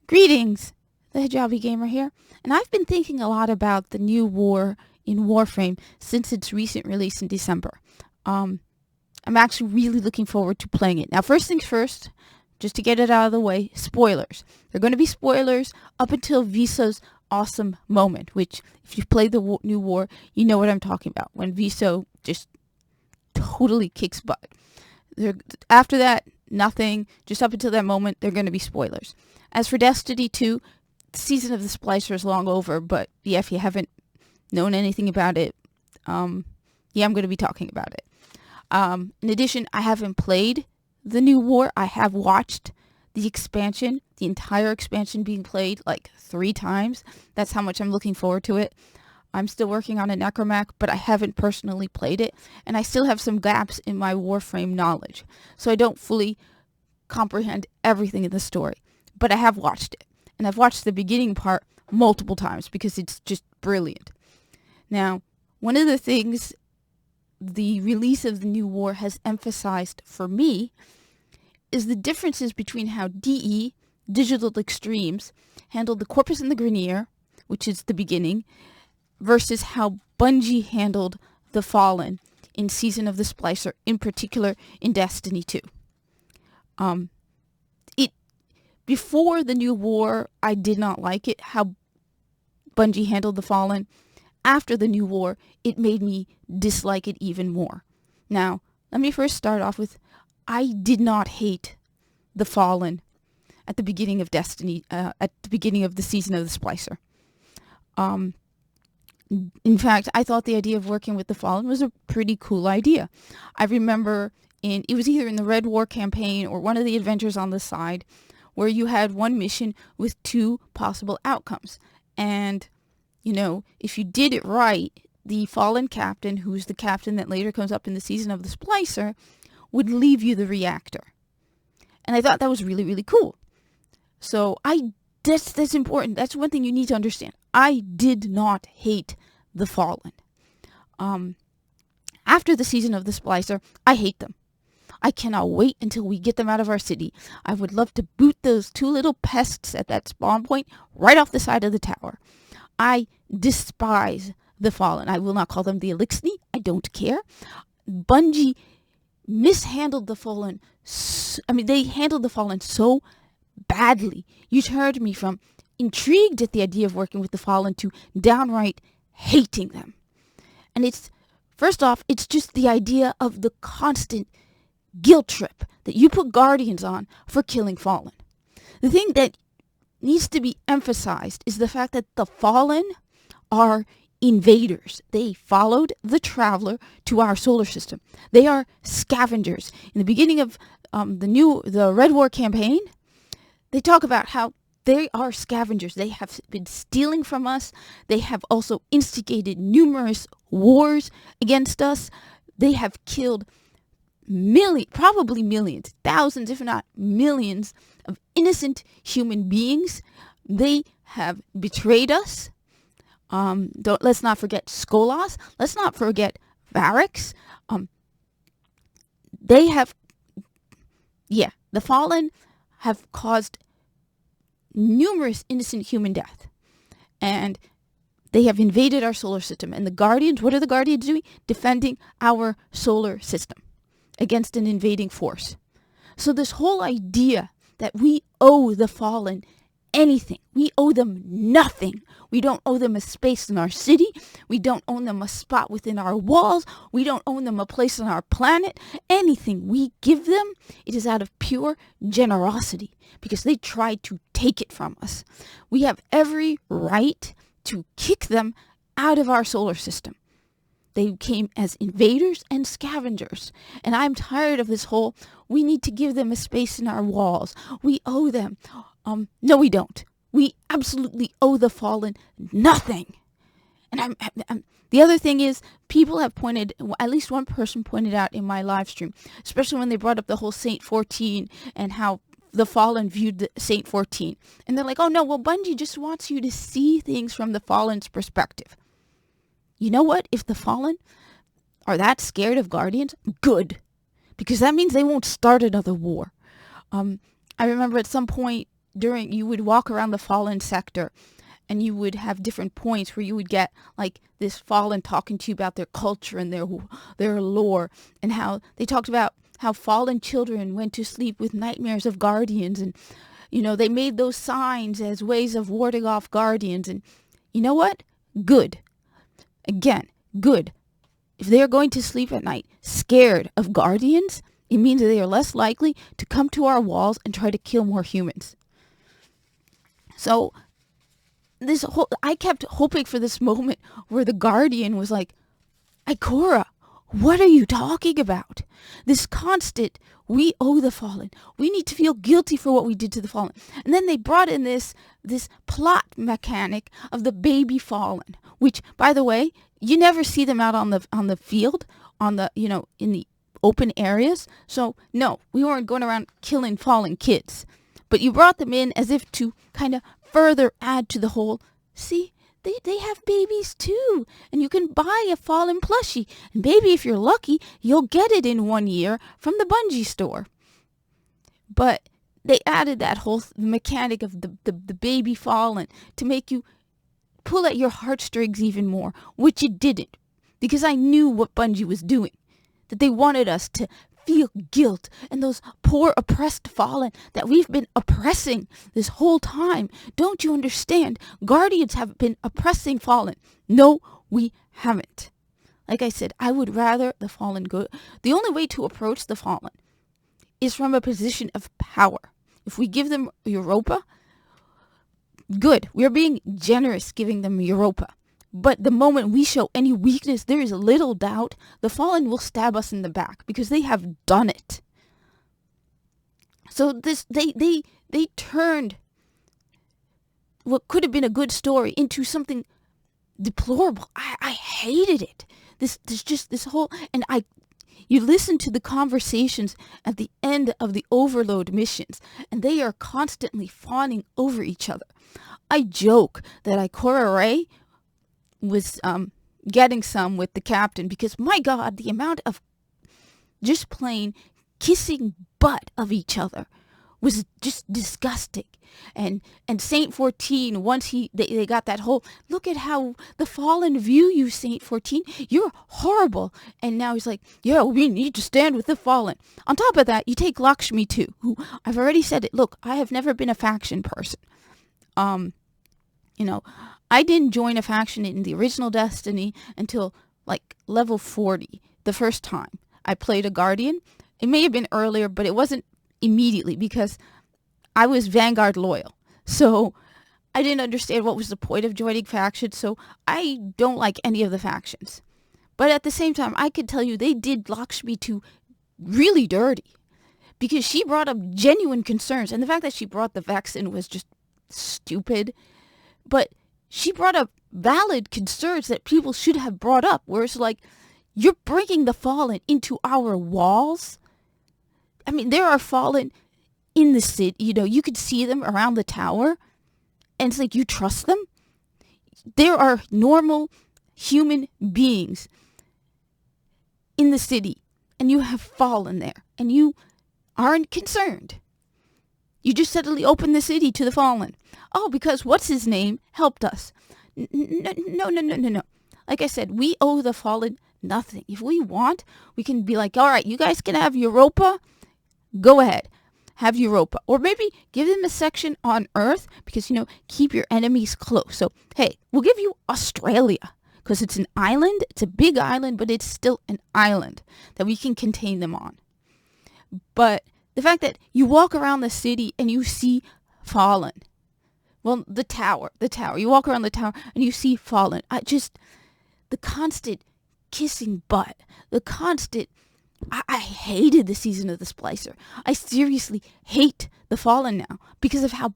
Greetings, the Hijabi Gamer here, and I've been thinking a lot about the new war in Warframe since its recent release in December. I'm actually really looking forward to playing it. Now, first things first, just to get it out of the way, spoilers. There are going to be spoilers up until Viso's awesome moment, which, if you've played the new war, you know what I'm talking about, when Viso just totally kicks butt. After that, nothing. Just up until that moment, they're going to be spoilers. As for Destiny 2, the season of the Splicer is long over, but yeah, if you haven't known anything about it, I'm going to be talking about it. In addition, I haven't played the new war. I have watched the expansion, the entire expansion being played like 3 times. That's how much I'm looking forward to it. I'm still working on a Necromac, but I haven't personally played it, and I still have some gaps in my Warframe knowledge, so I don't fully comprehend everything in the story. But I have watched it, and I've watched the beginning part multiple times because it's just brilliant. Now, one of the things the release of the new war has emphasized for me is the differences between how DE, Digital Extremes, handled the Corpus and the Grineer, which is the beginning, versus how Bungie handled the Fallen in Season of the Splicer, in particular in Destiny 2. Before the new war, I did not like it, how Bungie handled the Fallen. After the new war, it made me dislike it even more. Now, let me first start off with, I did not hate the Fallen at the beginning of Destiny, at the beginning of the Season of the Splicer. In fact, I thought the idea of working with the Fallen was a pretty cool idea. I remember it was either in the Red War campaign or one of the adventures on the side, where you had one mission with 2 possible outcomes. And, if you did it right, the Fallen captain, who's the captain that later comes up in the Season of the Splicer, would leave you the reactor. And I thought that was really, really cool. So that's important. That's one thing you need to understand. I did not hate the Fallen. After the Season of the Splicer, I hate them. I cannot wait until we get them out of our city. I would love to boot those 2 little pests at that spawn point right off the side of the tower. I despise the Fallen. I will not call them the Elixni. I don't care. Bungie mishandled the Fallen. They handled the Fallen so badly. You turned me from intrigued at the idea of working with the Fallen to downright hating them. And first off, it's just the idea of the constant guilt trip that you put Guardians on for killing Fallen. The thing that needs to be emphasized is the fact that the Fallen are invaders. They followed the Traveler to our solar system. They are scavengers. In the beginning of the Red War campaign, they talk about how they are scavengers. They have been stealing from us. They have also instigated numerous wars against us. They have killed probably millions, thousands, if not millions, of innocent human beings. They have betrayed us. Let's not forget Skolas. Let's not forget Varix. The Fallen have caused numerous innocent human death. And they have invaded our solar system. And the Guardians, what are the Guardians doing? Defending our solar system against an invading force. So this whole idea that we owe the Fallen anything, we owe them nothing. We don't owe them a space in our city. We don't owe them a spot within our walls. We don't owe them a place on our planet. Anything we give them, it is out of pure generosity because they tried to take it from us. We have every right to kick them out of our solar system. They came as invaders and scavengers. And I'm tired of this whole, we need to give them a space in our walls. We owe them. No, we don't. We absolutely owe the Fallen nothing. And the other thing is, people have pointed, at least one person pointed out in my live stream, especially when they brought up the whole Saint 14 and how the Fallen viewed the Saint 14. And they're like, oh no, well, Bungie just wants you to see things from the Fallen's perspective. You know what? If the Fallen are that scared of Guardians, good. Because that means they won't start another war. I remember at some point you would walk around the Fallen sector, and you would have different points where you would get like this Fallen talking to you about their culture and their lore, and how they talked about how Fallen children went to sleep with nightmares of guardians, and they made those signs as ways of warding off guardians. And you know what? Good. Again, good. If they are going to sleep at night scared of guardians, it means that they are less likely to come to our walls and try to kill more humans. So I kept hoping for this moment where the guardian was like, Ikora, what are you talking about? This constant, we owe the Fallen. We need to feel guilty for what we did to the Fallen. And then they brought in this plot mechanic of the baby Fallen, which, by the way, you never see them out on the field, in the open areas. So no, we weren't going around killing Fallen kids. But you brought them in as if to kind of further add to the whole, see, they have babies too, and you can buy a Fallen plushie, and maybe if you're lucky, you'll get it in 1 year from the Bungie store. But they added that whole mechanic of the baby Fallen to make you pull at your heartstrings even more, which it didn't, because I knew what Bungie was doing, that they wanted us to feel guilt and those poor oppressed Fallen that we've been oppressing this whole time. Don't you understand? Guardians have been oppressing Fallen. No, we haven't. Like I said, I would rather the Fallen go. The only way to approach the Fallen is from a position of power. If we give them Europa, good. We're being generous giving them Europa. But the moment we show any weakness, there is little doubt the Fallen will stab us in the back, because they have done it. So they turned what could have been a good story into something deplorable. I hated it. This whole, and you listen to the conversations at the end of the Overload missions, and they are constantly fawning over each other. I joke that Ikora Rey was getting some with the captain, because my God, the amount of just plain kissing butt of each other was just disgusting. And Saint 14, once they got that whole, look at how the Fallen view you, Saint 14, you're horrible. And now he's like, yeah, we need to stand with the Fallen. On top of that, you take Lakshmi too, who I've already said it. Look, I have never been a faction person. I didn't join a faction in the original Destiny until like level 40, the first time I played a Guardian. It may have been earlier, but it wasn't immediately, because I was Vanguard loyal. So I didn't understand what was the point of joining factions, so I don't like any of the factions. But at the same time, I could tell you they did Lakshmi 2 really dirty, because she brought up genuine concerns, and the fact that she brought the Vex in was just stupid. But she brought up valid concerns that people should have brought up, where it's like, you're bringing the Fallen into our walls. I mean, there are Fallen in the city, you could see them around the tower, and it's like, you trust them? There are normal human beings in the city, and you have Fallen there, and you aren't concerned. You just suddenly open the city to the Fallen. Oh, because what's his name helped us. No. Like I said, we owe the Fallen nothing. If we want, we can be like, all right, you guys can have Europa. Go ahead. Have Europa. Or maybe give them a section on Earth, because, keep your enemies close. So, hey, we'll give you Australia, because it's an island. It's a big island, but it's still an island that we can contain them on. But the fact that you walk around the city and you see Fallen. Well, the tower. You walk around the tower and you see Fallen. The constant kissing butt. The constant, I hated the season of the Splicer. I seriously hate the Fallen now because of how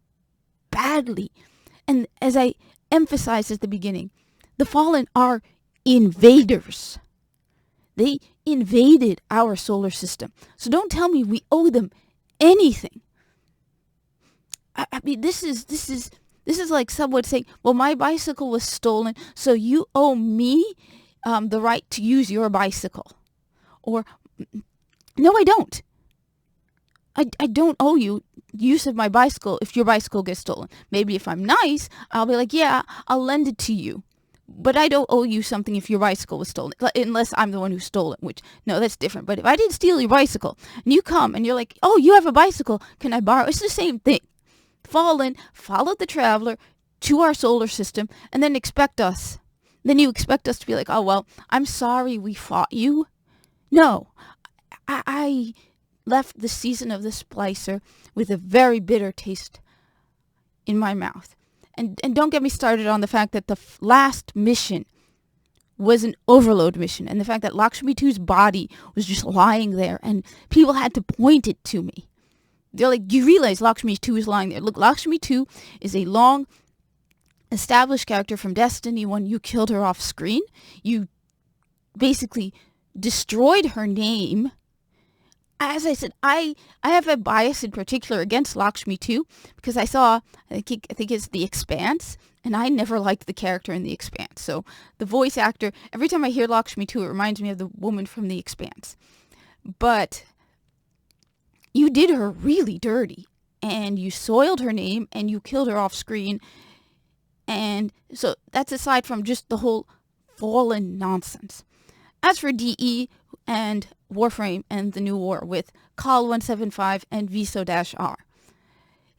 badly, and as I emphasized at the beginning, the Fallen are invaders. They invaded our solar system. So don't tell me we owe them anything. I mean, this is like someone saying, well, my bicycle was stolen, so you owe me the right to use your bicycle. Or, no, I don't. I don't owe you use of my bicycle if your bicycle gets stolen. Maybe if I'm nice, I'll be like, yeah, I'll lend it to you. But I don't owe you something if your bicycle was stolen, unless I'm the one who stole it, which, no, that's different. But if I didn't steal your bicycle, and you come, and you're like, oh, you have a bicycle, can I borrow? It's the same thing. Fallen followed the traveler to our solar system, and then expect us. Then you expect us to be like, oh, well, I'm sorry we fought you. No, I left the season of the Splicer with a very bitter taste in my mouth. And don't get me started on the fact that the last mission was an overload mission, and the fact that Lakshmi 2's body was just lying there, and people had to point it to me. They're like, you realize Lakshmi 2 is lying there. Look, Lakshmi 2 is a long established character from Destiny 1. You killed her off screen. You basically destroyed her name. As I said, I have a bias in particular against Lakshmi 2 because I think it's The Expanse, and I never liked the character in The Expanse. So the voice actor, every time I hear Lakshmi 2, it reminds me of the woman from The Expanse. But you did her really dirty, and you soiled her name, and you killed her off screen. And so that's aside from just the whole Fallen nonsense. As for DE and Warframe and the new war with Call 175 and Viso-R.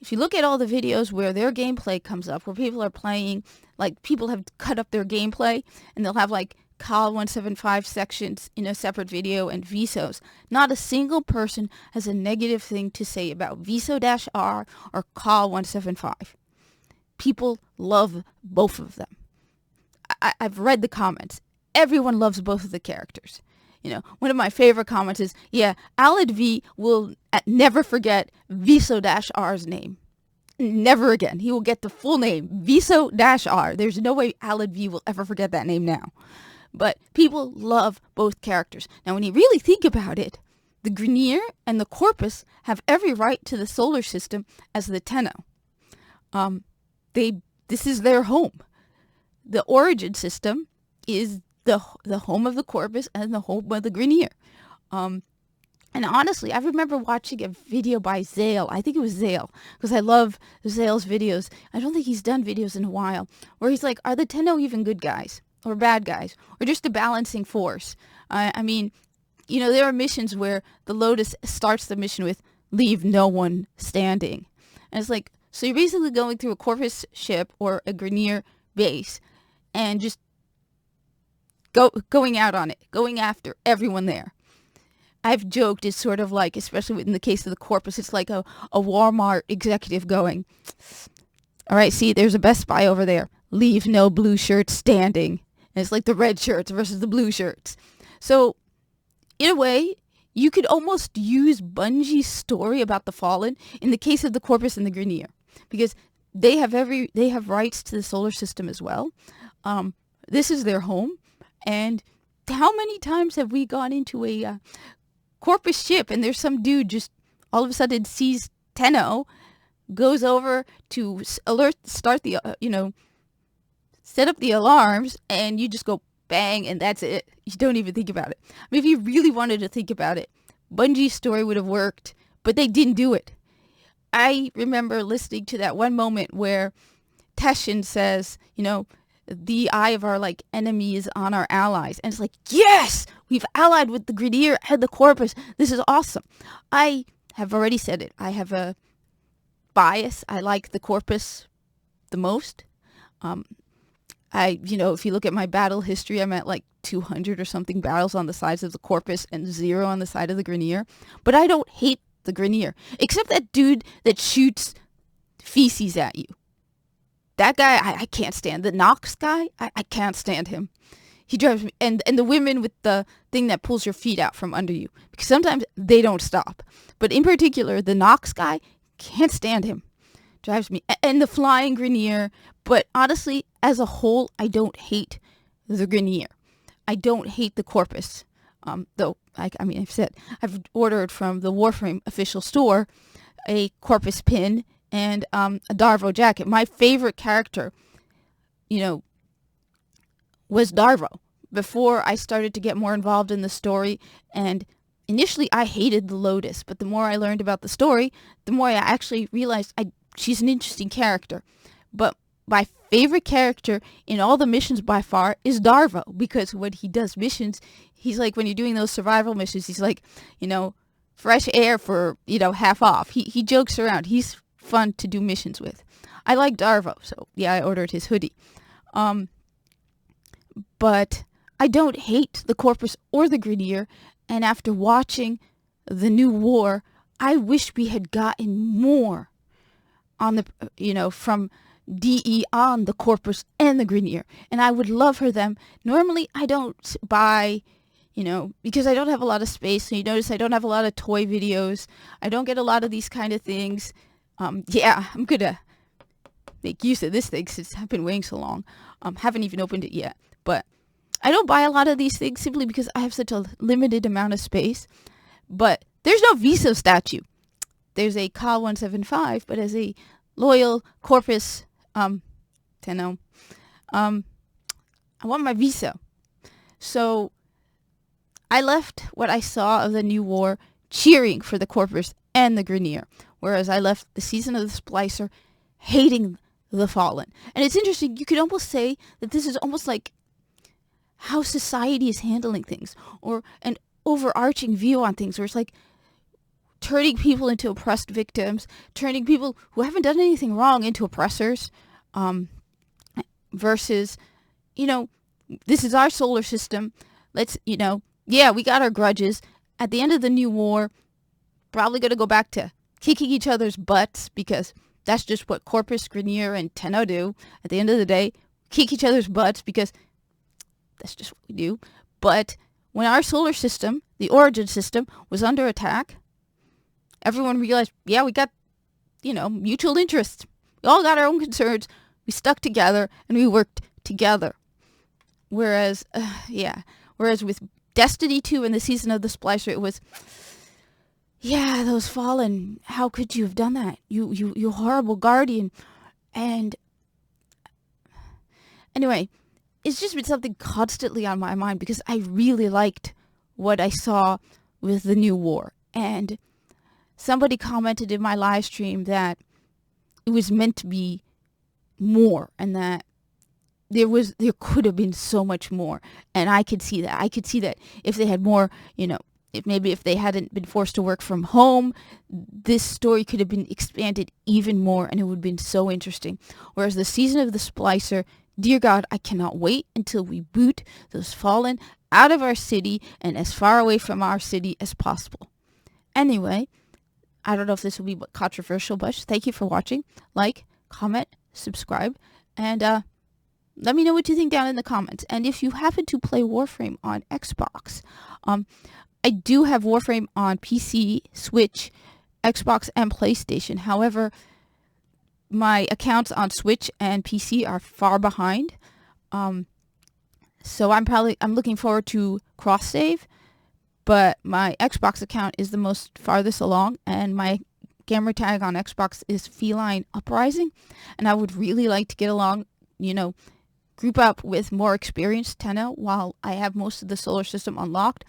If you look at all the videos where their gameplay comes up, where people are playing, like people have cut up their gameplay, and they'll have like Call 175 sections in a separate video and Viso's, not a single person has a negative thing to say about Viso-R or Call 175. People love both of them. I've read the comments. Everyone loves both of the characters. You know, one of my favorite comments is, yeah, Alad V will never forget Viso-R's name. Never again. He will get the full name, Viso-R. There's no way Alad V will ever forget that name now. But people love both characters. Now, when you really think about it, the Grineer and the Corpus have every right to the solar system as the Tenno. This is their home. The origin system is the home of the Corpus and the home of the Grineer. And honestly, I remember watching a video by Zale. I think it was Zale, because I love Zale's videos. I don't think he's done videos in a while, where he's like, are the Tenno even good guys or bad guys or just a balancing force? I mean, you know, there are missions where the Lotus starts the mission with leave no one standing. And it's like, so you're basically going through a Corpus ship or a Grineer base and just going out on it, going after everyone there. I've joked it's sort of like, especially in the case of the Corpus, it's like a Walmart executive going, all right, see, there's a Best Buy over there. Leave no blue shirts standing. And it's like the red shirts versus the blue shirts. So, in a way, you could almost use Bungie's story about the Fallen in the case of the Corpus and the Grineer, because they have rights to the solar system as well. This is their home. And how many times have we gone into a Corpus ship and there's some dude just all of a sudden sees Tenno, goes over to start the, set up the alarms, and you just go bang, and that's it. You don't even think about it. I mean, if you really wanted to think about it, Bungie's story would have worked, but they didn't do it. I remember listening to that one moment where Teshin says, the eye of our enemy is on our allies. And it's like, yes, we've allied with the Grineer and the Corpus. This is awesome. I have already said it. I have a bias. I like the Corpus the most. If you look at my battle history, I'm at 200 or something battles on the sides of the Corpus and 0 on the side of the Grineer. But I don't hate the Grineer, except that dude that shoots feces at you. That guy, I can't stand. The Nox guy, I can't stand him. He drives me. And the women with the thing that pulls your feet out from under you. Because sometimes they don't stop. But in particular, the Nox guy, can't stand him. Drives me. And the flying Grineer. But honestly, as a whole, I don't hate the Grineer. I don't hate the Corpus. Though, I've said, I've ordered from the Warframe official store a Corpus pin and a Darvo jacket. My favorite character, was Darvo. Before I started to get more involved in the story and initially I hated the Lotus, but the more I learned about the story, the more I actually realized she's an interesting character. But my favorite character in all the missions by far is Darvo, because when he does missions, he's like, when you're doing those survival missions, he's like, fresh air for, half off. He jokes around. He's fun to do missions with. I like Darvo, so yeah, I ordered his hoodie. But I don't hate the Corpus or the Grineer, and after watching the new war, I wish we had gotten more on the, from DE on the Corpus and the Grineer, and I would love for them. Normally, I don't buy, because I don't have a lot of space, so you notice I don't have a lot of toy videos. I don't get a lot of these kind of things. I'm gonna make use of this thing since I've been waiting so long. Haven't even opened it yet, but I don't buy a lot of these things simply because I have such a limited amount of space. But there's no Viso statue. There's a Kyle 175, but as a loyal Corpus, Tenno, I want my Viso. So I left what I saw of the new war cheering for the Corpus and the Grineer, whereas I left the Season of the Splicer hating the Fallen. And it's interesting, you could almost say that this is almost like how society is handling things, or an overarching view on things, where it's like turning people into oppressed victims, turning people who haven't done anything wrong into oppressors, versus, this is our solar system. Let's, we got our grudges. At the end of the new war, probably going to go back to kicking each other's butts, because that's just what Corpus, Grineer, and Tenno do. At the end of the day, kick each other's butts, because that's just what we do. But when our solar system, the origin system, was under attack, everyone realized, we got, mutual interests. We all got our own concerns. We stuck together and we worked together. Whereas with Destiny 2 and the Season of the Splicer, it was, those Fallen, how could you have done that? You horrible guardian. And anyway, it's just been something constantly on my mind, because I really liked what I saw with the new war. And somebody commented in my live stream that it was meant to be more, and that there could have been so much more. And I could see that. I could see that if they had more, if they hadn't been forced to work from home, this story could have been expanded even more, and it would have been so interesting. Whereas the Season of the Splicer, dear God, I cannot wait until we boot those Fallen out of our city and as far away from our city as possible. Anyway, I don't know if this will be controversial, but thank you for watching. Like, comment, subscribe, and let me know what you think down in the comments. And if you happen to play Warframe on Xbox, I do have Warframe on PC, Switch, Xbox, and PlayStation. However, my accounts on Switch and PC are far behind. So I'm looking forward to cross save, but my Xbox account is the most farthest along, and my gamer tag on Xbox is Feline Uprising, and I would really like to get along, group up with more experienced Tenno while I have most of the solar system unlocked.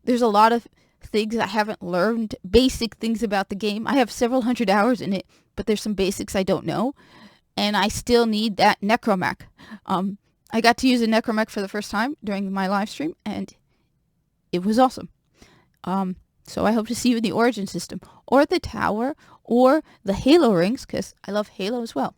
There's a lot of things I haven't learned, basic things about the game. I have several hundred hours in it, but there's some basics I don't know, and I still need that necromech. I got to use a necromech for the first time during my live stream, and it was awesome. So I hope to see you in the origin system, or the tower, or the Halo rings, because I love Halo as well.